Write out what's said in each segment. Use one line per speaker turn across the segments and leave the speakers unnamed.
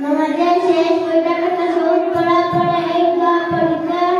Mengajar saya sebagai kata sebut para para ega perikar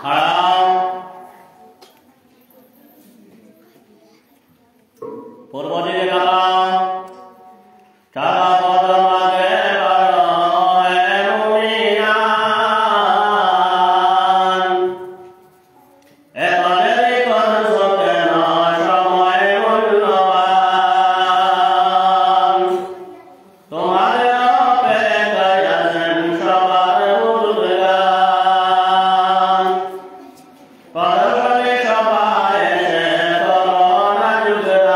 হারাও পূর্ব দিকে তাকাও চারা কদম আগে বাড়ো হে মুমিনান এত দেরি করছো কেন সময় মূল্যবান তোমাদের অপেক্ষায় আছেন সবার বুজুর্গান কদমে সবাই এসে করোনা যুগদান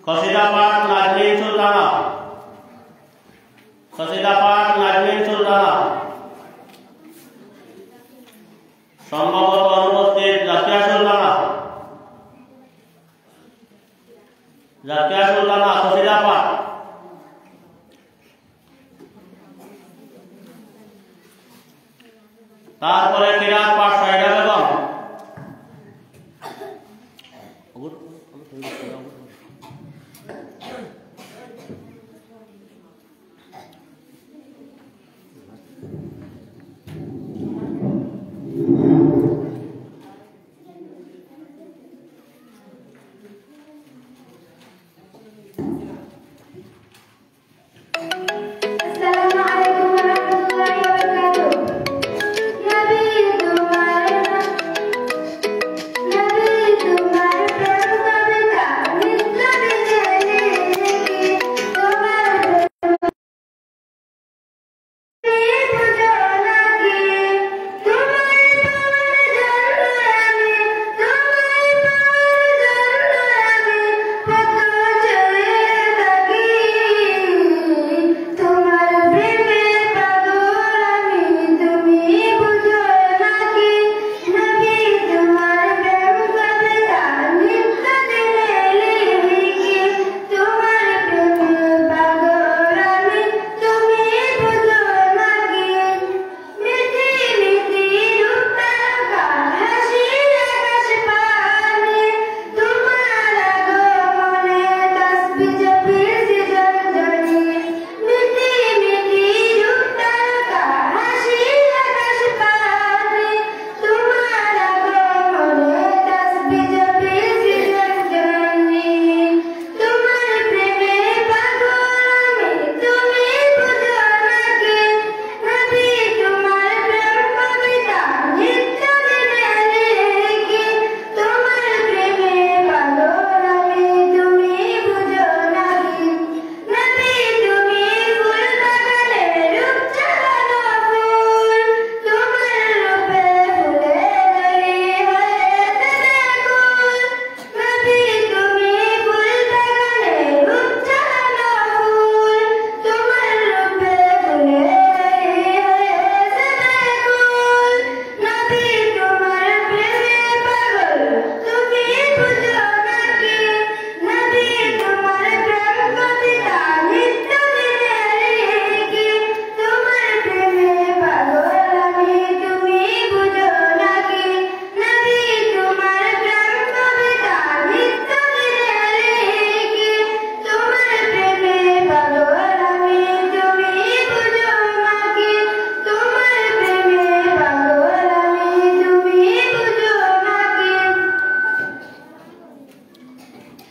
কসিদা পাঠ নাজনীন সুলতানা কসিদা পাঠ নাজনীন সুলতানা সম্ভবত অনুপস্থিত জাকিয়া সুলতানা কসিদা পাঠ তারপরে কিরাত পাঠ সাইদা বেগম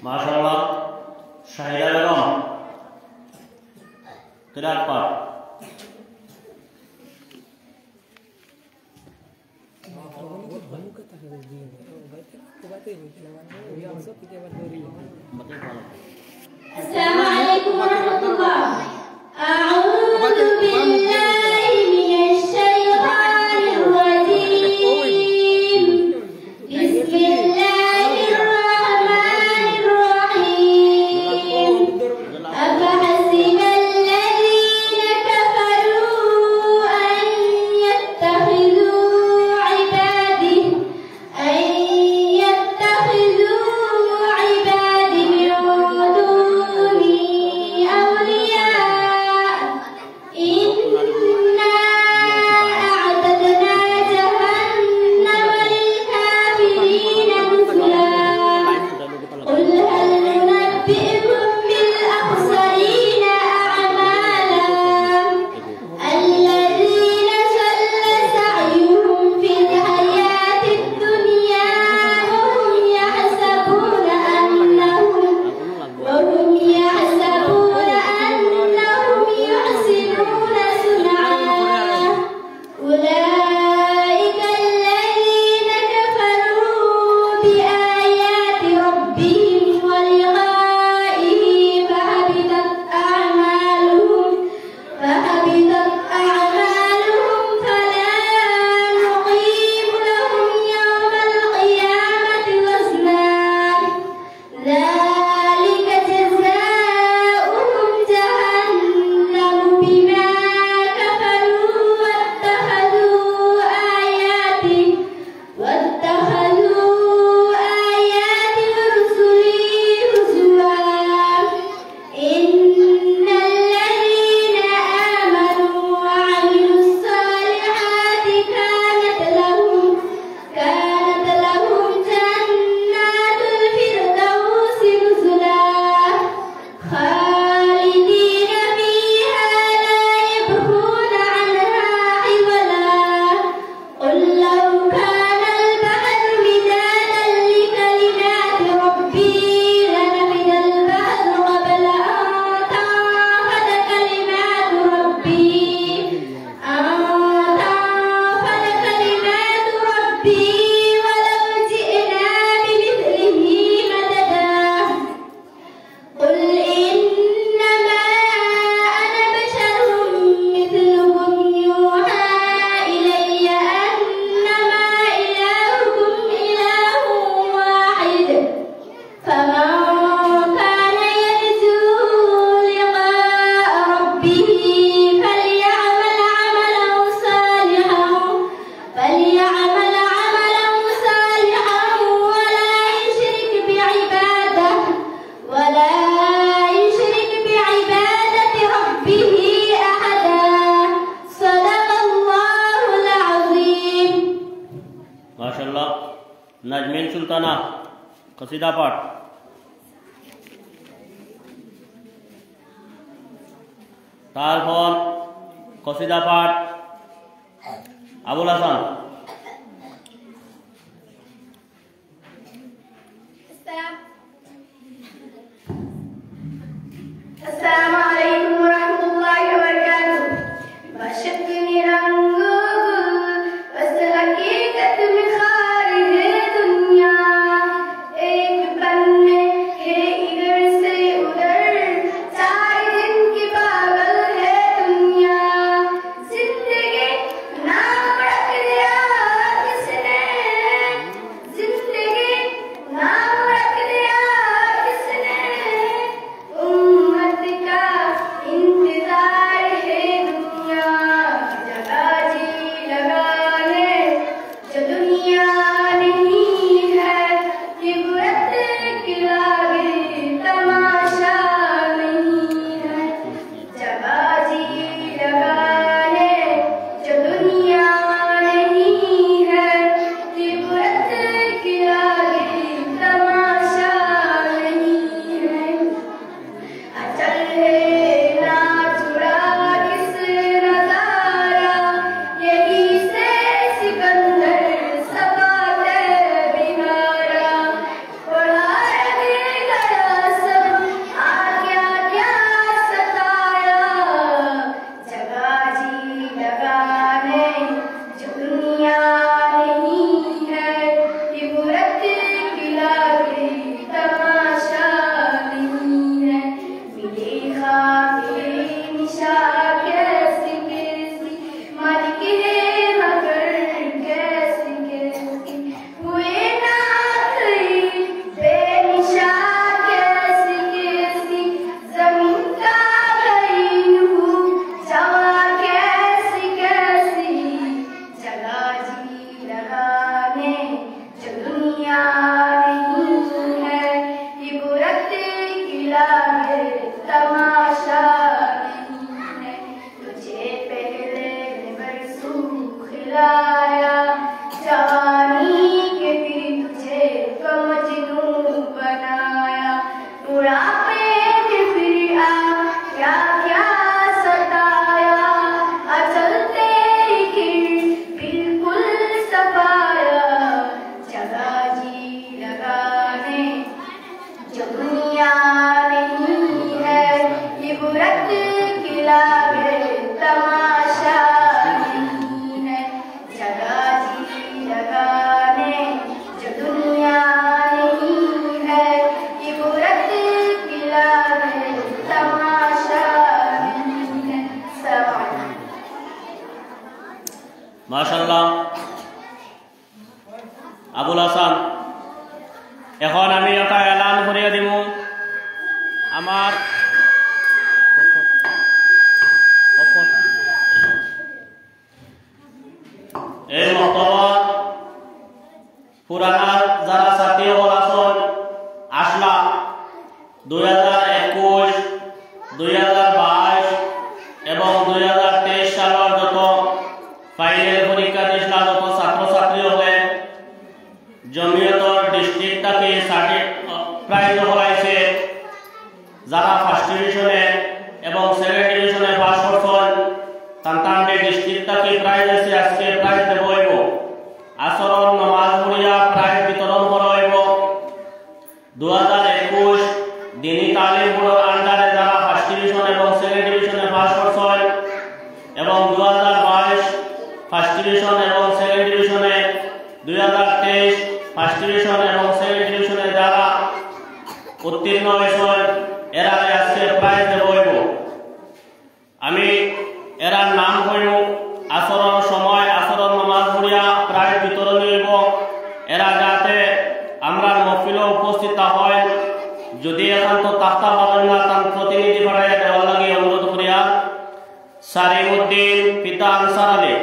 মাশাআল্লাহ শাহিদা বেগম কিরাত পাঠ
Assalamu alaikum warahmatullah. A'udzu billahi minasy syaithanir rajim. Bismillahirrahmanirrahim. Afahasiba alladhina kafaru an yattakhidhu ibadi min duni awliya
Nazmin Sultana কসিদা পাঠ। তারপর কসিদা পাঠ আবুল হাসান।
السلام عليكم ورحمة الله وبركاته. بشكني رنگو بس حقیقت میں خارج دنیا ایک بننے ہے ادھر سے ادھر چار دن کی پاگل ہے دنیا زندگی نام رکھ دیا کس نے زندگی نام رکھ دیا کس نے امت کا انتظار ہے دنیا جگہ جی لگانے جو دنیا نہیں ہے عبرت کی لاگے تماشا نہیں ہے جگہ جی لگانے جو دنیا نہیں ہے عبرت کی لاگے تماشا نہیں ہے اچل ہے نا چھڑا کس نظارہ یہی سے سکندر سباتے بہارا بڑھا رہے گیا سب آگیا کیا ستایا جگہ جی لگانے جو دنیا نہیں ہے عبرت کی لاگے تماشا نہیں ہے ملے خاکے نشا کیسی کیسی مالک ہے مگر کیسی کیسی ہوئے نا آخری بے نشا کیسی کیسی زمین کا گئی ہوں جوان کیسی کیسی جگہ جی لگانے جو دنیا نہیں ہے عبرت کی لاگے تماشا نہیں ہے تجھے پہلے نے برسوں کھلایا جوانی کے بھی تجھے تو مجنون بنایا بڑھاپے میں پھر آ کیا کیا ستایا اچل تیری گر بالکل سفایا جگہ جی لگانے جو دنیا نہیں ہے عبرت کی لاگے تماشا نہیں ہے جگہ جی لگانے جو دنیا نہیں ہے عبرت کی لاگے تماشا نہیں ہے سوال
মাশাআল্লাহ আবুল হাসান। এখন আমি এটা এলান করিয়া দিব আমার এই মক্তবত পুরানা যারা ছাত্রী আছেন আসলা 2021 2022 এবং 2023 সালের যত ফাইনাল পরীক্ষা দিয়েছিল যত ছাত্রছাত্রী হলে জমিয়তর ডিস্ট্রিক্ট থেকে প্রাইজ হলাইছে যারা ফার্স্ট ডিভিশনে এবং সেকেন্ড ডিভিশনে পাস করছেন তান্তান্ডে ডিস্ট্রিক্ট থেকে প্রাইজ আছে আজকে প্রাইজ দেব হইব আসরর নামাজ পড়িয়া প্রাইজ বিতরণ করা হইব 2021 দিনী তালিম বোর্ডের আন্ডারে যারা ফার্স্ট ডিভিশন এবং সেকেন্ড ডিভিশনে পাস করছেন এবং 2022 ফার্স্ট ডিভিশন এবং সেকেন্ড ডিভিশনে 2023 ফার্স্ট ডিভিশন এবং সেকেন্ড ডিভিশনে যারা উত্তীর্ণ হয়েছেন এরা আজকে প্রাইজ দেব হইব। আমি এরার নাম হইব আসরর সময় আসরর নামাজ পড়িয়া প্রাইজ বিতরণ হইব। এরা যাতে আমরা মহফিলে উপস্থিত হয় যদি একান্ত তাক্তা পাবেন না তার প্রতিনিধি পাঠাইয়া দেওয়ার লাগে অনুরোধ করিয়া সারিমউদ্দিন পিতা আনসার আলী,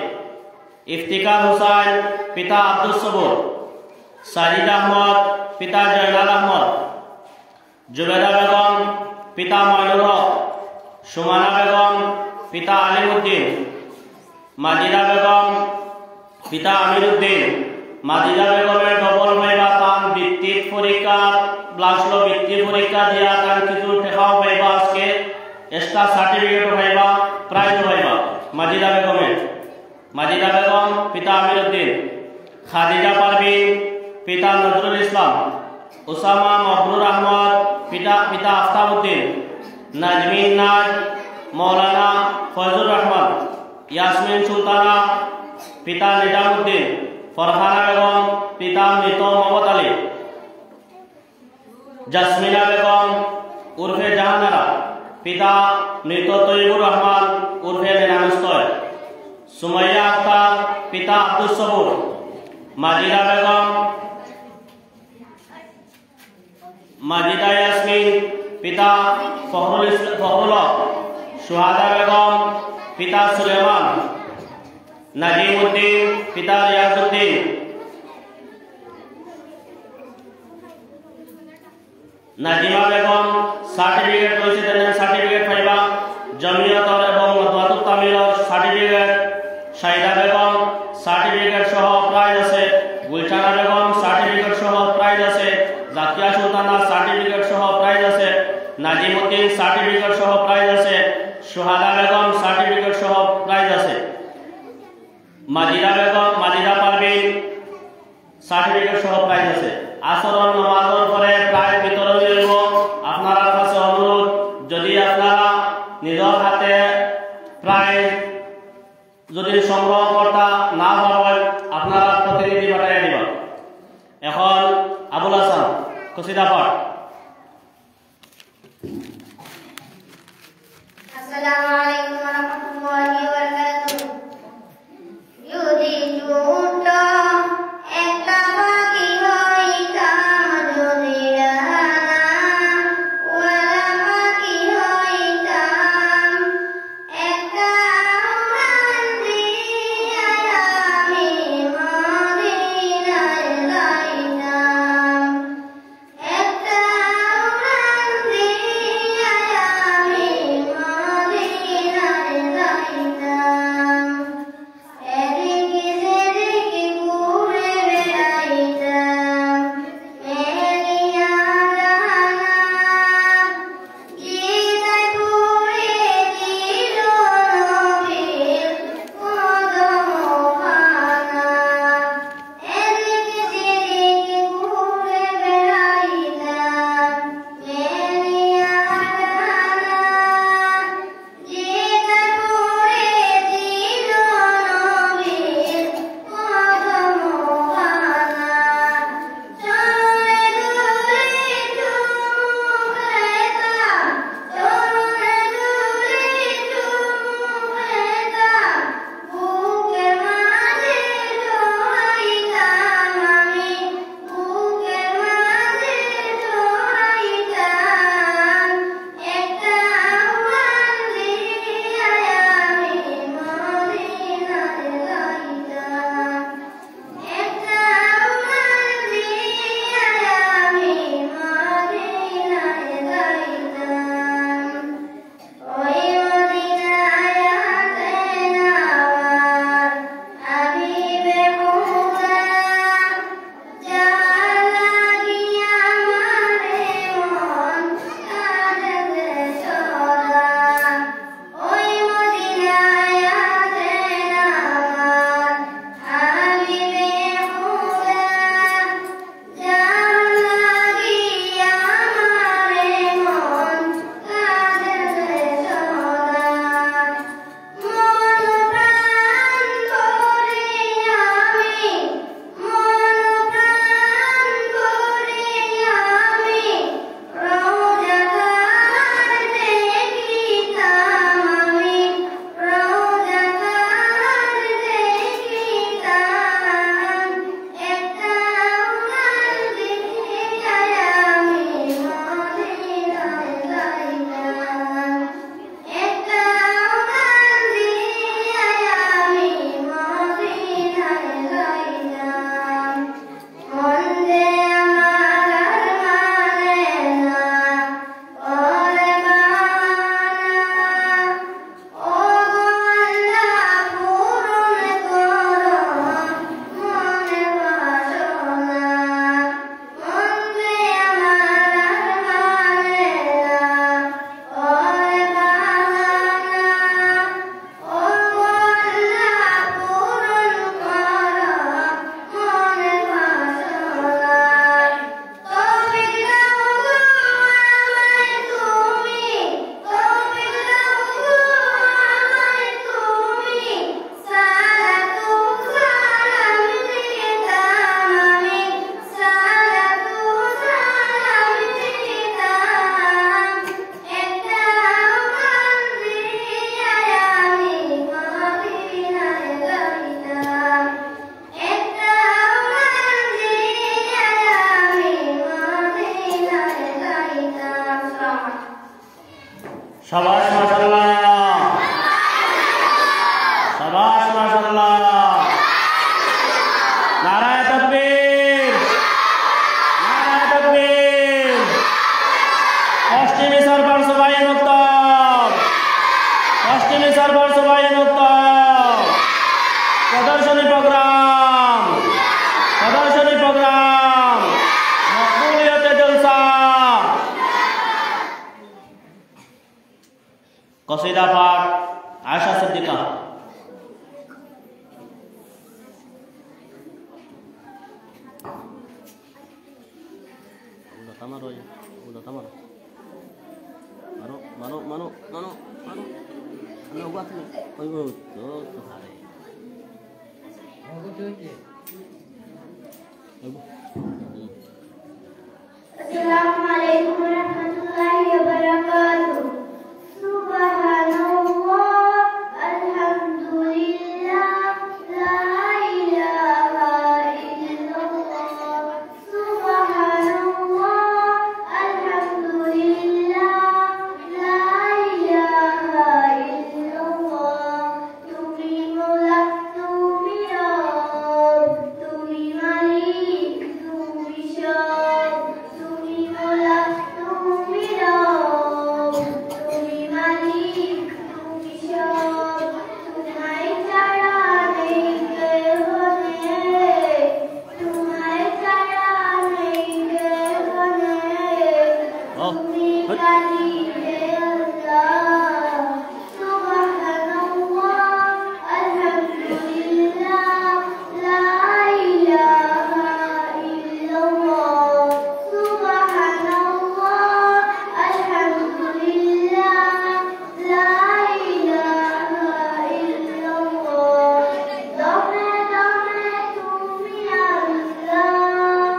ইফতিকার হুসাইন পিতা আব্দুল সবুর, সাজিদ আহমদ পিতা জয়নাল আহমদ, জুবেদা বেগম পিতা মইনুল হক, সুমানা বেগম পিতা আলিমউদ্দিন, মাজিদা বেগম পিতা আমিরউদ্দিন, মাজিদা বেগমের ডবল পাইবা তান ভিত্তিক পরীক্ষা ব্লাসলো ভিত্তিক পরীক্ষা দিয়া তার কিছু টেকাও পাইবা আজকে এক্সট্রা সার্টিফিকেটও পাইবা প্রাইজও পাইবা মাজিদা বেগমের মাজিদা বেগম পিতা আমির উদ্দিন খাদিজা পারভিন পিতা নজরুল ইসলাম উসামা মহবুর আহমদ পিতা আফতাব উদ্দিন নাজমিন নাজ মৌলানা ফয়জুর রহমান ইয়াসমিন সুলতানা পিতা নিজামউদ্দিন ফরহানা বেগম পিতা মৃত মোহাম্মদ আলী জাসমিনা বেগম উর্ফে জাহানারা পিতা মৃত তৈবুর রহমান উর্ফে নিরামস্তয় সুমাইয়া আক্তার পিতা আব্দুস সবুর মাজিদা বেগম মাজিদা ইয়াসমিন পিতা ফখরুল হক সুহাদা বেগম পিতা সুলেমান নাজিম উদ্দিন পিতা রিয়াজউদ্দিন নাজিমা বেগম সার্টিফিকেট রয়েছে সার্টিফিকেট পাইবা জমিয়তর এবং মতওয়াতুত তামিলর সার্টিফিকেট শাহিদা বেগম সার্টিফিকেট সহ প্রাইজ আছে গুলশানা বেগম সার্টিফিকেট সহ প্রাইজ আছে জাকিয়া সুলতানা সার্টিফিকেট সহ প্রাইজ আছে নাজিম উদ্দিন সার্টিফিকেট সহ প্রাইজ আছে সুহাদা বেগম সার্টিফিকেট সহ প্রাইজ আছে মাজিদা বেগম মাজিদা পারভিন সার্টিফিকেট সহ প্রাইজ আছে আসরের নামাজের পরে প্রাইজ বিতরণ করব আপনার কাছে অনুরোধ যদি আপনারা নিজের হাতে প্রাইজ যদি সংগ্রহ করতে না পারেন আপনারা প্রতিনিধি পাঠিয়ে দিবেন এখন আবুল হাসান কসিদা পাঠ
আসসালামু আলাইকুম ওয়া রাহমাতুল্লাহি ওয়া বারাকাতুহু যদি টুটো একটা বাকি হইতাম যদি রানা ওয়ালা বাকি হইতাম একটা উড়ান দিয়া আমি মদিনায় যাইতাম একটা
tamaro ya. Udah tamaro. Mano. Ano buat ni? Oh, tuh hari.
Assalamualaikum warahmatullahi wabarakatuh. Subhanallah, alhamdulillah, la ilaha illallah. Subhanallah, alhamdulillah, la ilaha illallah. Tumi mulak, tumi rob, tumi malik, tumi syab, tumi mulak, tumi rob, tumi malik, tumi syab. Tumhare chara nahi kehone, tumhare chara nahi kehone, tumi khalid Allah. Subhanallah, alhamdulillah, la ilaha illallah. Subhanallah, alhamdulillah, la ilaha illallah. Dame tumi Allah,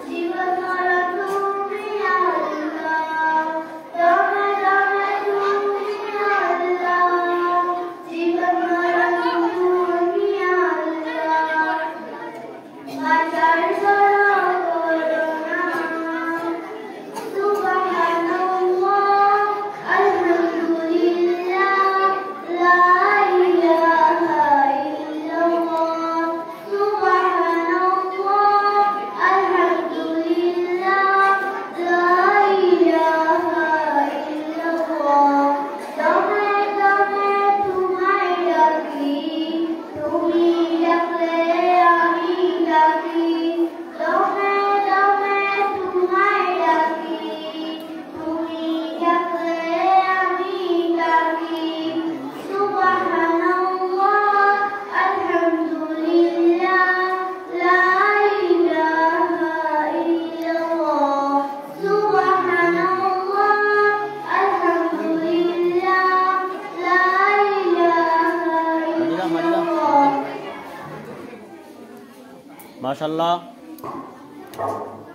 jiwan mara tumi Allah. Dame tumi Allah, jiwan mara tumi Allah. Pacar solo corona. Subhanallah, alhamdulillah, la ilaha illallah. Subhanallah, alhamdulillah, la ilaha illallah. Dame tumhare lagi, tumi lakle ami lagi. Dame tumhare lagi, tumi lakle ami lagi. Subhanallah, alhamdulillah, la ilaha illallah. Subhanallah, alhamdulillah, la ilaha illallah.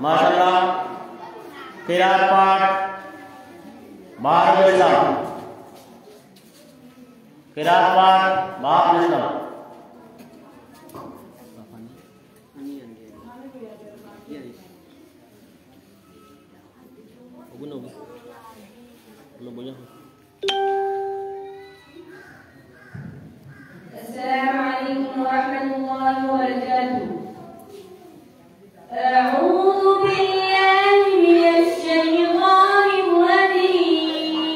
माशाल्लाह किरात पाठ बाप इस्लाम किरात पाठ बाप इस्लाम
Assalamualaikum warahmatullahi wabarakatuh. أعوذ بالله من الشيطان الرجيم.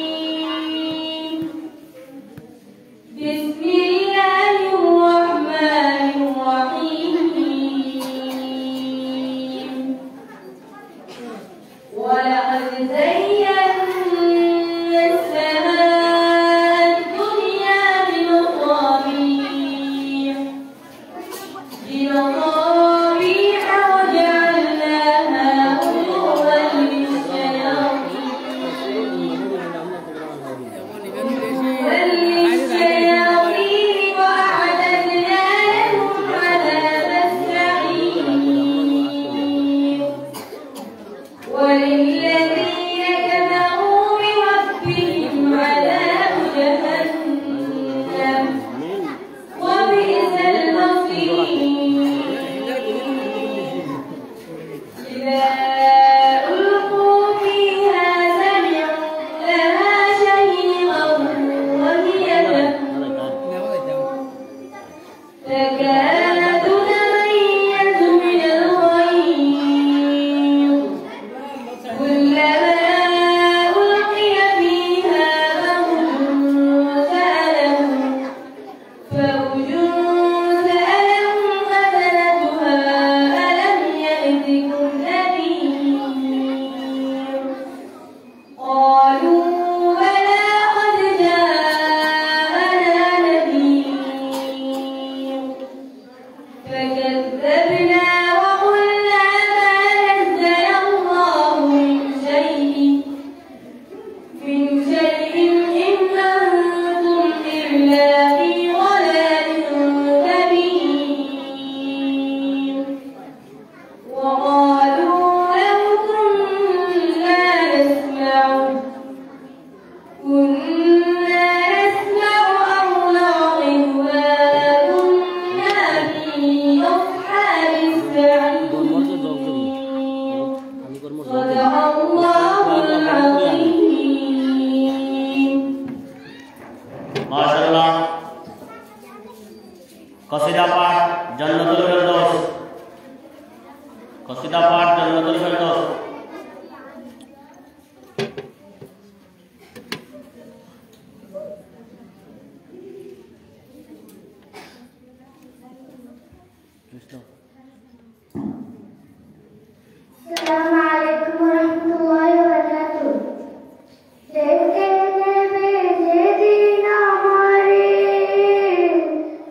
بسم الله الرحمن الرحيم. ولقد زينا السماء الدنيا بمصابيح وجعلناها رجوما للشياطين وأعتدنا لهم عذاب السعير. وللذين كفروا بربهم عذاب جهنم وبئس المصير. إذا ألقوا فيها سمعوا لها شهيقا وهي تفور تكاد تتميز من الغيظ كلما ألقي فيها فوج سألهم خزنتها ألم يأتكم نذير. قالوا بلى قد جاءنا نذير
কসিদা পাঠ জান্নাতুল ফেরদৌস। কসিদা পাঠ Jannatul Ferdous.
Assalamu alaikum warahmatullahi wabarakatuh. Dekhe nebe jedin amare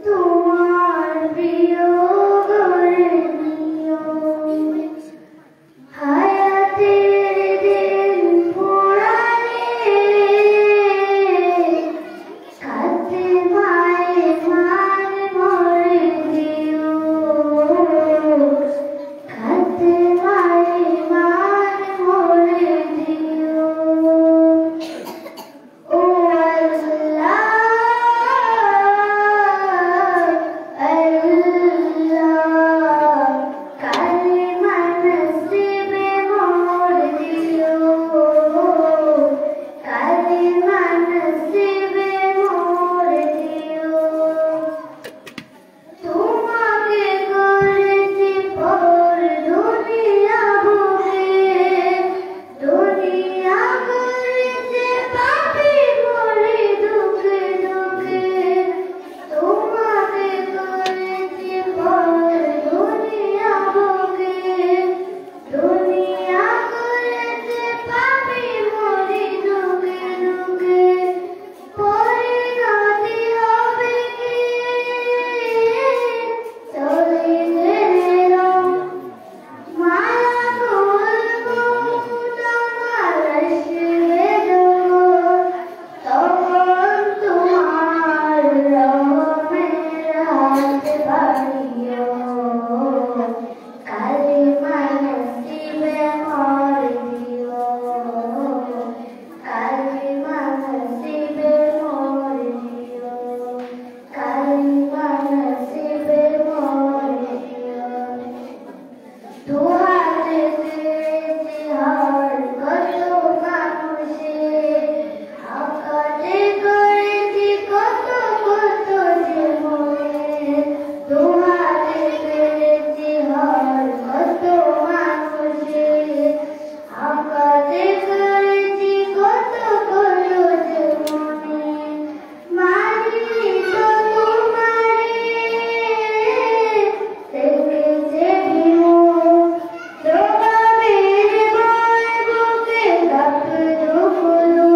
tumar priyo gore niyo hayater din purane kate mae man more diyo kate mae man more diyo. O Allah, Allah, kalima nasibe more diyo, kalima nasibe more diyo. তোমাকে করেছি পর দুনিয়া বুকে, দুনিয়া করেছে পাপি মরে দুঃখে দুঃখে। তোমাকে করেছি পর দুনিয়া বুকে, দুনিয়া করেছে পাপি মরে দুঃখে দুঃখে। পরিণতি হবে কি চলে গেলো মায়া করবো তোমার আসবে গো, তখন তোমার রহমের হাত বাড়িও, কালিমা নসিবে মর দিও, কালিমা নসিবে মর দিও, কালিমা নসিবে মর দিও। দুহাতে পেয়েছি হার কত মানুষে, আকাশে করেছি কত কত যে মনে। দুহাতে পেয়েছি হার কত মানুষে, আকাশে করেছি কত কত যে মনে। মানি তো তোমারে দেখেছে বিমুখ, জবাবের ভয় বুকে কাঁপলো হলো,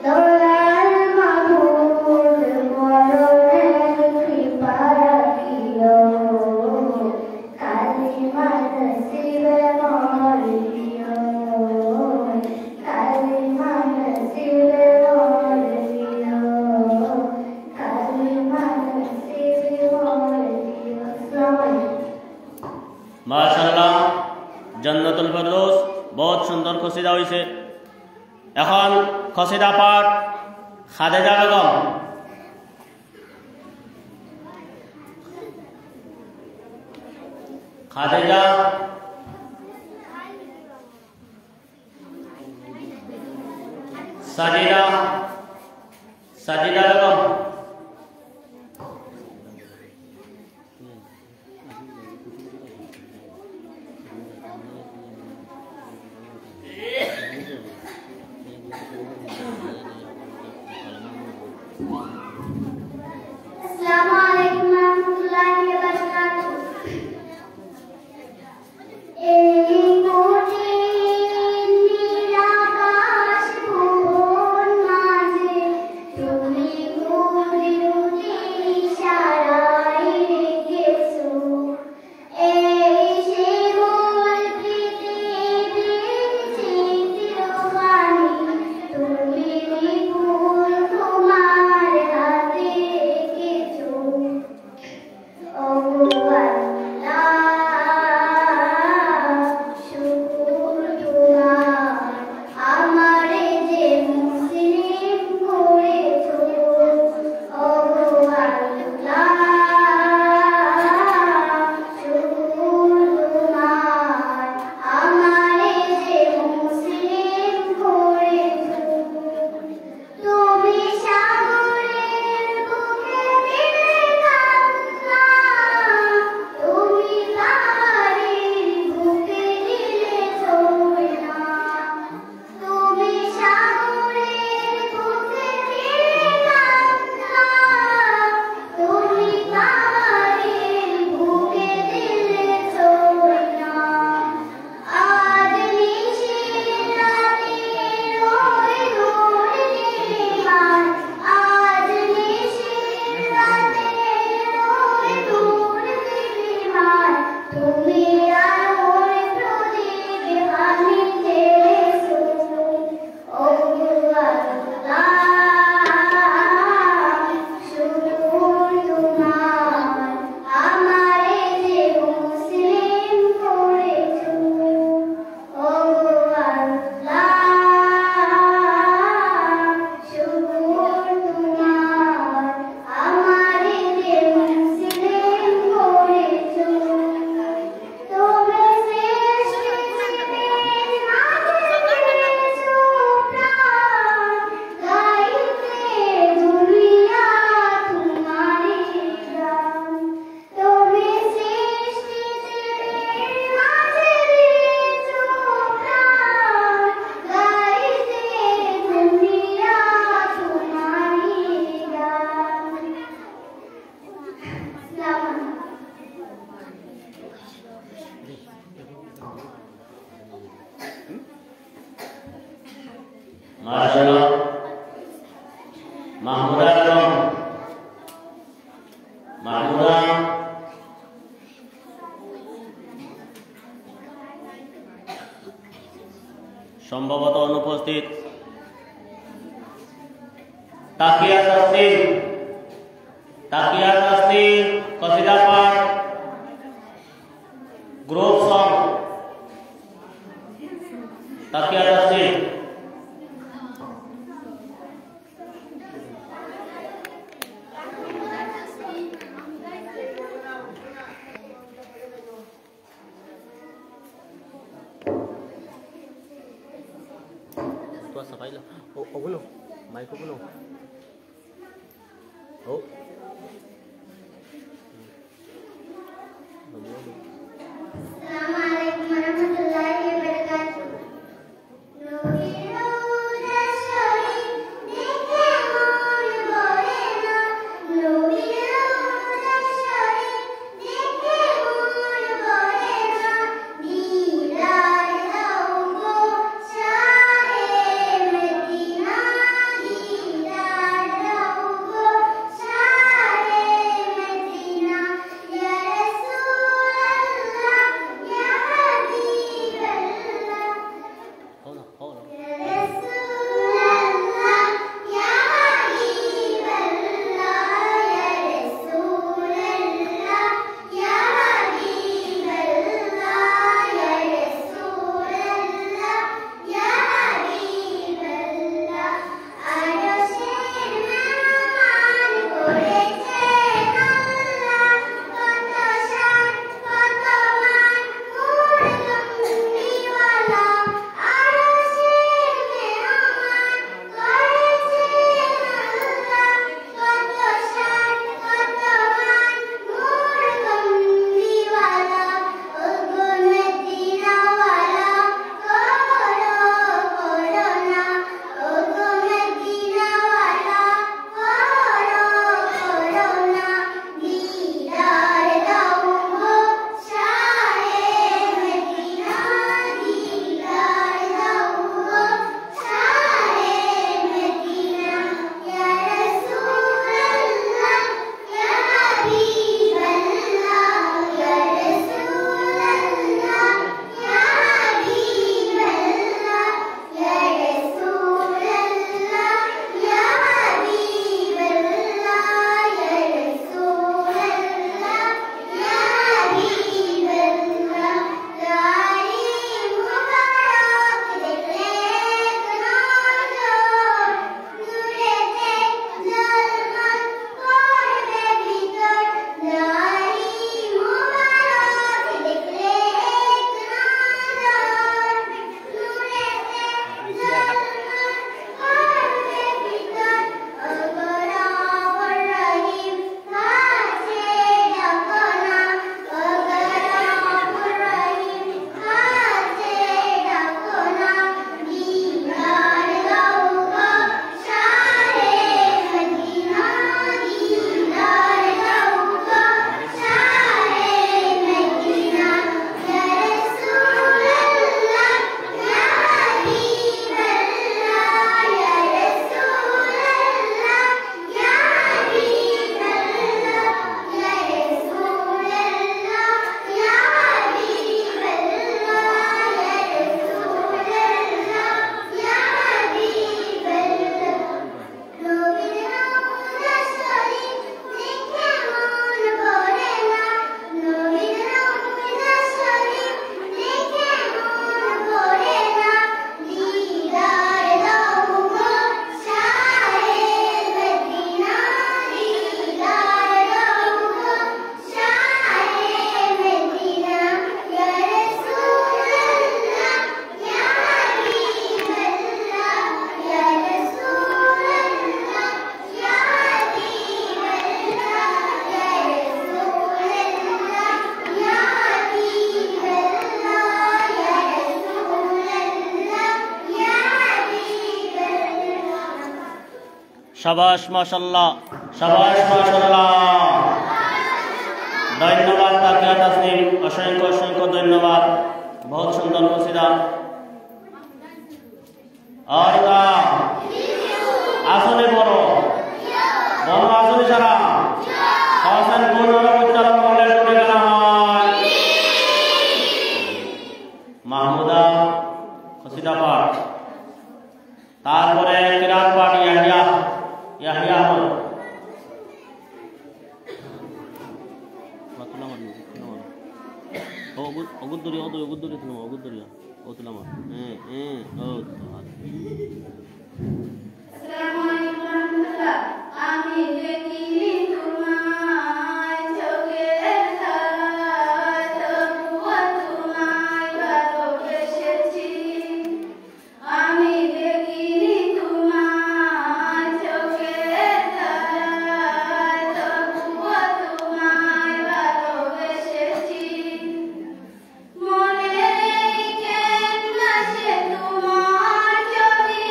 দয়াল মাবুদ মরণের কৃপা রাখিও, কালিমা নসিবে মর দিও, কালিমা নসিবে মর দিও, কালিমা নসিবে মর দিও। আসসালামু আলাইকুম।
মাশাআল্লাহ, জান্নাতুল ফেরদৌস বহুত সুন্দর কসিদা হয়েছে। এখন কসিদা পাঠ খাদিজা বেগম। খাদিজা সাজিদা, সাজিদা বেগম।
আসসালামু আলাইকুম ওয়া রাহমাতুল্লাহি ওয়া বারাকাতুহু। এই কঠিন নিরাকাশ ভুবন মাঝে তুমি ঘুরে ইশারায় রেখেছো, এই সেবল পৃথিবীর চিত্রখানি তুমি বিপুল তোমার হাতে রেখেছো।
মাহমুদা সম্ভবত অনুপস্থিত। তাকিয়া তাসনিম কসিদা পাঠ গ্রুপ সং তাকিয়া Tasnim. Safai lo. Ogulo. Mic ogulo. Oh.
Assalamualaikum warahmatullahi wabarakatuh.
শাবাশ মাশাআল্লাহ, শাবাশ মাশাআল্লাহ। ধন্যবাদ তাকিয়া তাসনিম, অসংখ্য অসংখ্য ধন্যবাদ। বহুত সুন্দর কসিদা। আর তা আসলে বড় বড় আসলে যারা Matulaman. Oguduri, Oguduri. Otulaman. Oh.
Assalamualaikum warahmatullahi. আমি দেখিনি তোমায় চোখের তারায়, তবুও তোমায় ভালোবেসেছি। আমি দেখিনি তোমায় চোখের তারায়, তবুও তোমায় ভালোবেসেছি। মনে রেখে আসে তোমার ছবি,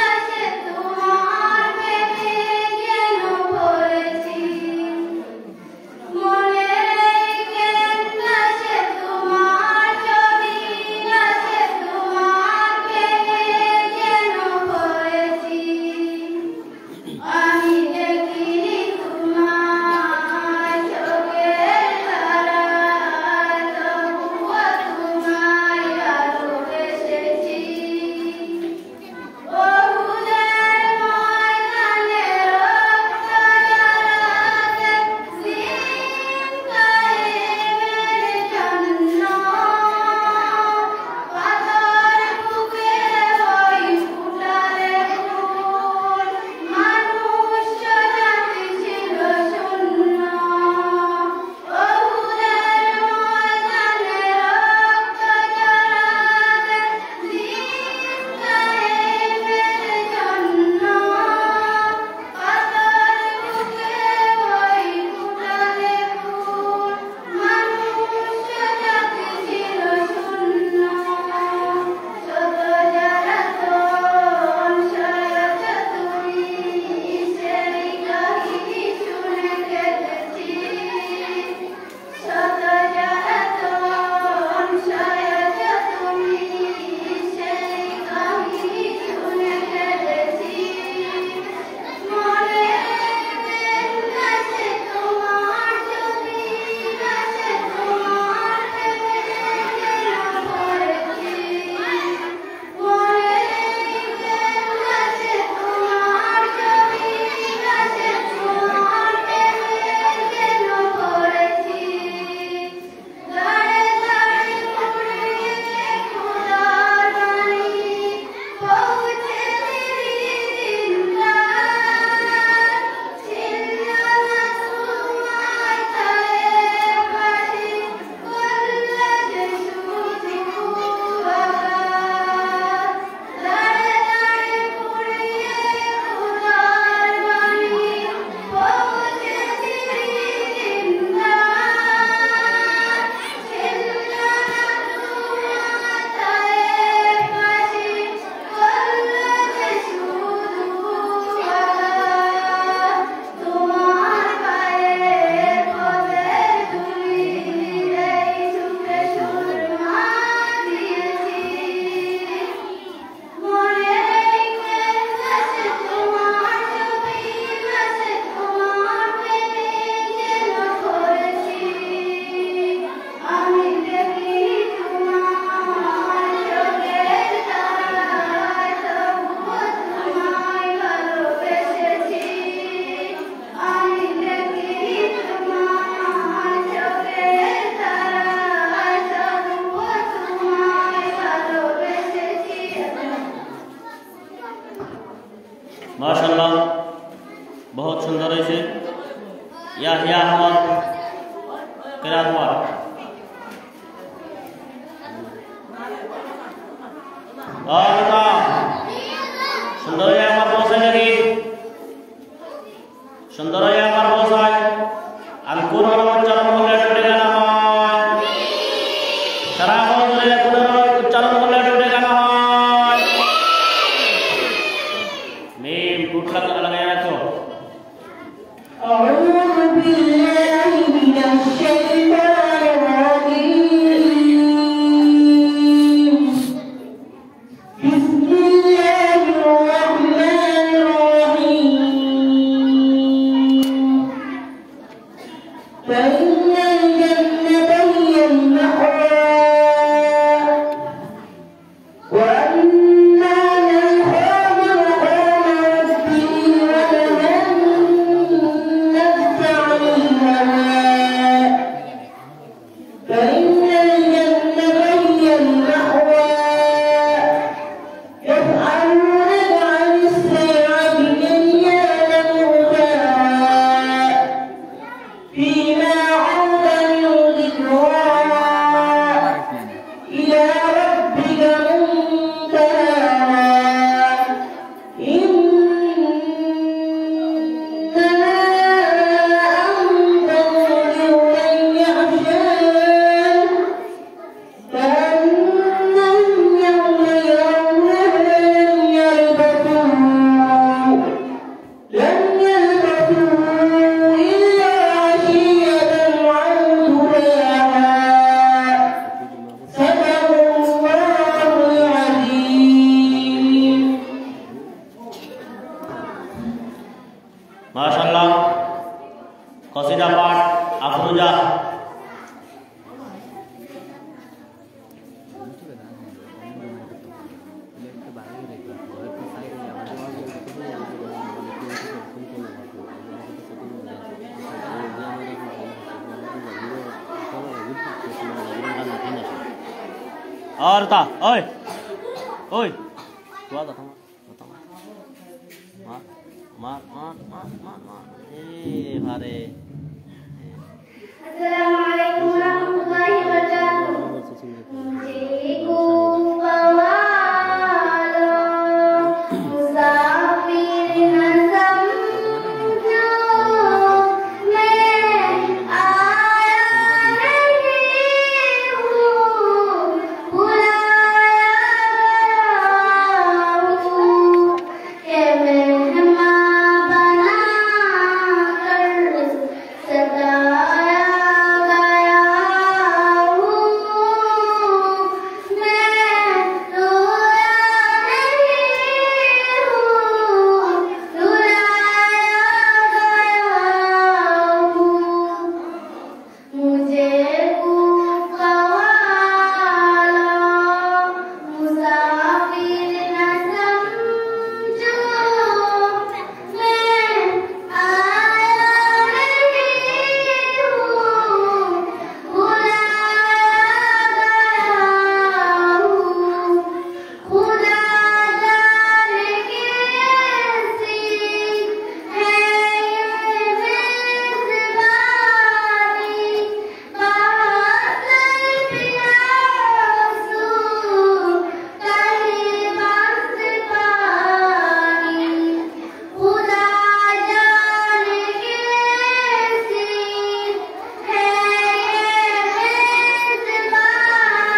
আসে তোমার প্রেমে যেন পড়েছি। মনে রেখে আসে তোমার ছবি, আসে তোমার প্রেমে যেন পড়েছি। আমি দেখিনি তোমায় চোখের তারায়, তবুও তোমায় ভালোবেসেছি। ওহুদের ময়দানে রক্ত ঝরাতে দিন কায়েমের জন্য, পাথর বুকে ওই ফুটালে ফুল, মানুষ জাতি ছিল শূন্য। ওহুদের ময়দানে রক্ত ঝরাতে দিন কায়েমের জন্য, পাথর বুকে ওই ফুটালে ফুল, মানুষ জাতি ছিল শূন্য। শত জ্বালাতন সয়েছ তুমি, সেই কাহিনী শুনে কেঁদেছি। শত জ্বালাতন সয়েছ তুমি, সেই কাহিনী শুনে কেঁদেছি। মনে আসে তোমার ছবি, আসে তোমার প্রেমে যেন পড়েছি। মনে আসে তোমার ছবি, আসে তোমার প্রেমে যেন পড়েছি। দাঁড়ে দাঁড়ে পড়িয়ে খোদার বাণী পৌঁছে দিলি জিন্দাত। ছিল না তোমার ছায়ের বাড়ি, করলে যে শুধু আঘাত। দাঁড়ে দাঁড়ে পড়িয়ে খোদার বাণী পৌঁছে দিলি জিন্দাত। ছিল না তোমার ছায়ের বাড়ি, করলে যে শুধু আঘাত। তোমার পায়ের পথের ধুলি এই সুখে সুরমা দিয়েছি। মনে রেখে আসে তোমার ছবি, আসে তোমার প্রেমে যেন পড়েছি। আমি দেখি তোমায় চোখের তারায়, তবুও তোমায় ভালোবেসেছি। আমি দেখি তোমায় চোখের তারায়, তবুও তোমায় ভালোবেসেছি।
माशाल्लाह बहुत सुंदर है। याहिया अहमद किरात हुआ। और बता सुंदर है আমার বসে নাকি সুন্দর है আমার বসায় আমি কোন উচ্চারণ করলে টুটে গেল হয় সারা বছরে কোন উচ্চারণ করলে টুটে গেল হয় মিম টুটলা লাগায় রাখো
أعوذ بالله من الشيطان الرجيم. بسم الله الرحمن الرحيم. فإن الجنة هي المأوى، وأن الخوف مقام ربه ونهى النفس عن الهوى
माशाल्लाह कसीदा पाठ अफरोजा और था ओए ओए तू आ था मार मार मार मार मार ए भारे
अस्सलामुअलैकुम वरहमतुल्लाहि वबरकातुहू मुझे को बवालो मुसाफिर न समझो मैं आया नहीं हूँ बुलाया गया हूँ के मेहमान बना कर सदाया गया हूँ मैं रोया नहीं हूँ रुलाया गया हूँ मुझे कूफा वालों मुसाफिर न समझो मैं आया नहीं हूँ बुलाया गया हूँ खुदा जाने कैसी है ये मेजबानी बहादुर प्यासू कहीं मस्त पानी खुदा जाने कैसी है ये मेजबानी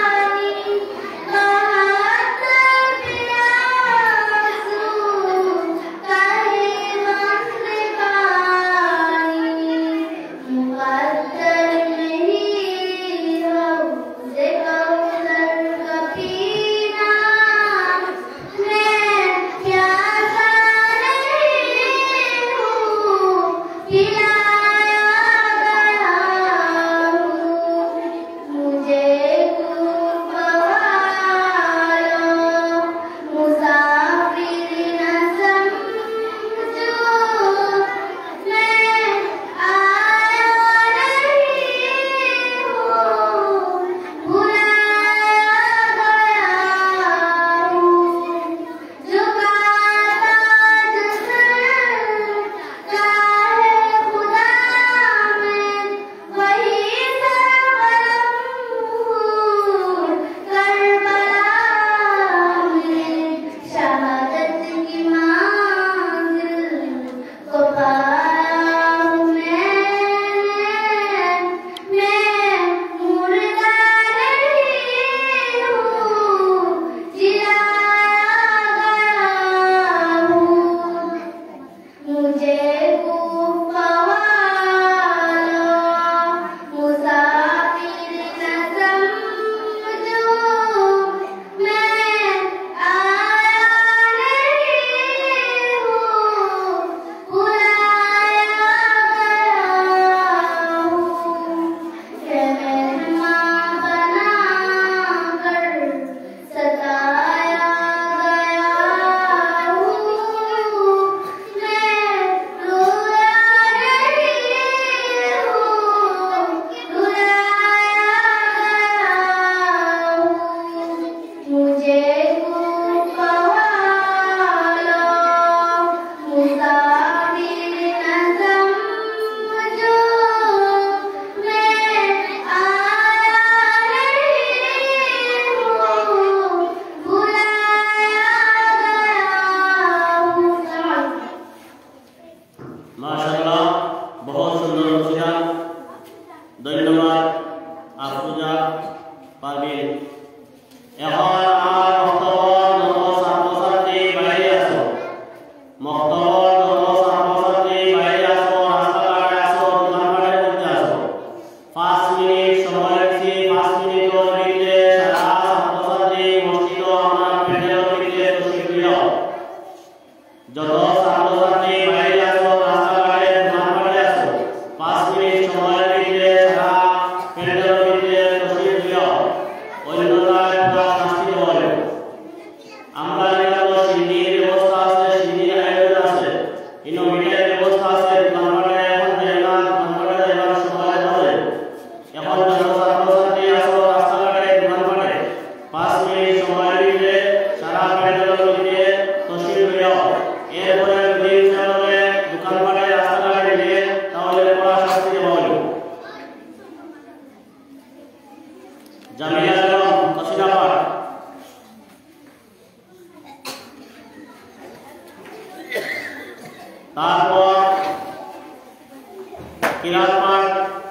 बहादुर प्यासू कहीं मस्त पानी मुकद्दर नहीं हौज़े कौसर का पीना मैं प्यासा नहीं हूँ पिलाया गया हूँ मुझे कूफा वालों मुसाफिर न समझो मैं आया नहीं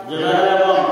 জুবেদা বেগম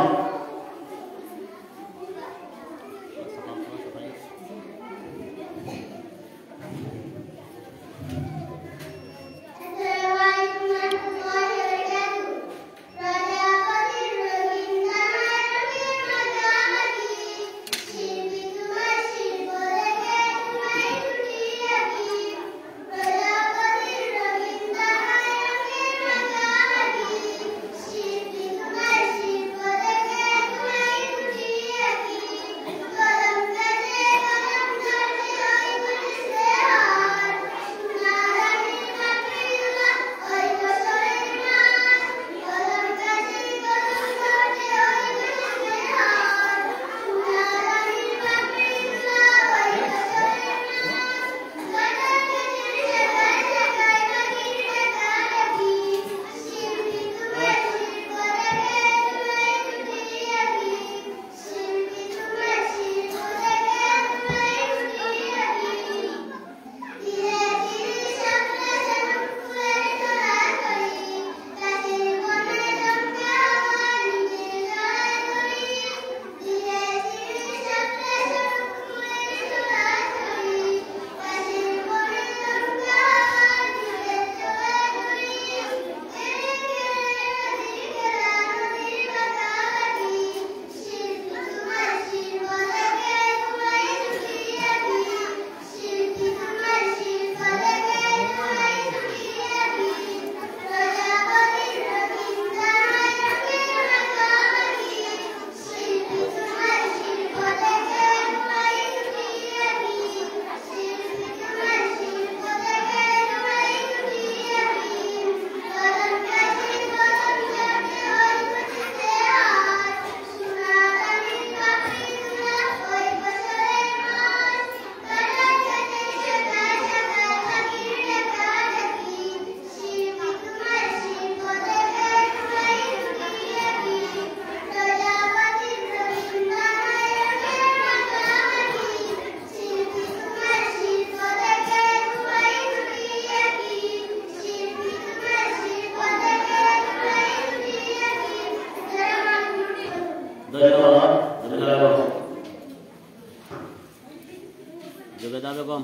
জুবেদা বেগম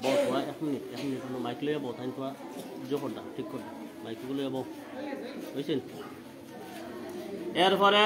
বউ থোৱা 1 মিনিট মাইক লৈ বউ ঠাইন থোৱা ঠিক কৰা মাইকগুলো বউ বুঝছেন এরপরে